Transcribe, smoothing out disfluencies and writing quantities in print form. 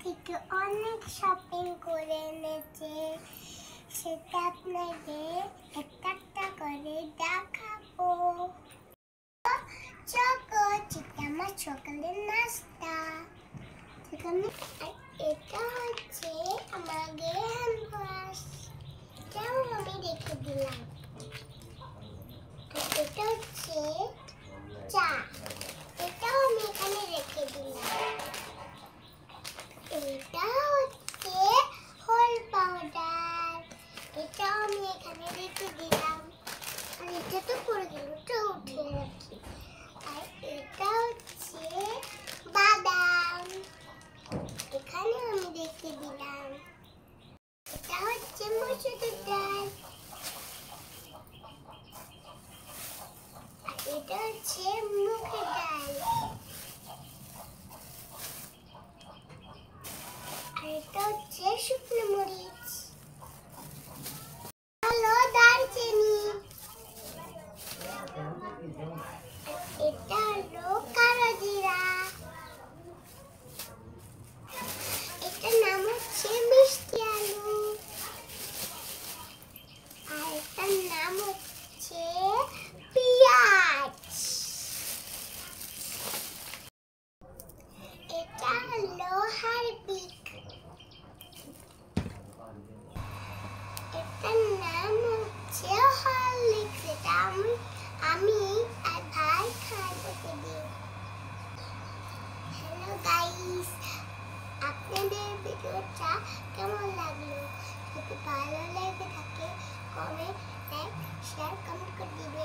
থেকে অনেক শপিং করে এনেছে, সেটা আপনাদের একটা একটা করে দেখাবো। চকো চিটা আমার সকালের নাস্তা। এটা হচ্ছে আমাদের হ্যান্ড ওয়াশ, এটাও আমি রেখে দিলাম। এটা হচ্ছে চা, এটাও আমি এখানে রেখে দিলাম। এটা হচ্ছে হোল পাউডার, এটাও আমি এখানে রেখে দিলাম। আর এটা তো পড়ে গেল, এটা উঠে রাখি। আর এটা হচ্ছে বাদাম, এখানে আমি রেখে দিলাম। এটা হচ্ছে মসুরের ডাল, আর এটা হচ্ছে মুগের ডাল, আর এটা হচ্ছে শুকনো মরিচ, হলো দারচিনি, এটা হলো কালো জিরা, এটার নাম হচ্ছে মিষ্টি আলু, আর এটার নাম হচ্ছে পেঁয়াজ, এটা হলো হারপিক, এটার নাম হচ্ছে হরলিক্স, এটা আমি আর ভাই খাওয়াতে দিই। হ্যালো গাইস, আপনাদের ভিডিওটা কেমন লাগলো? যদি ভালো লেগে থাকে কমেন্ট, লাইক, শেয়ার, কমেন্ট করে দিবেন।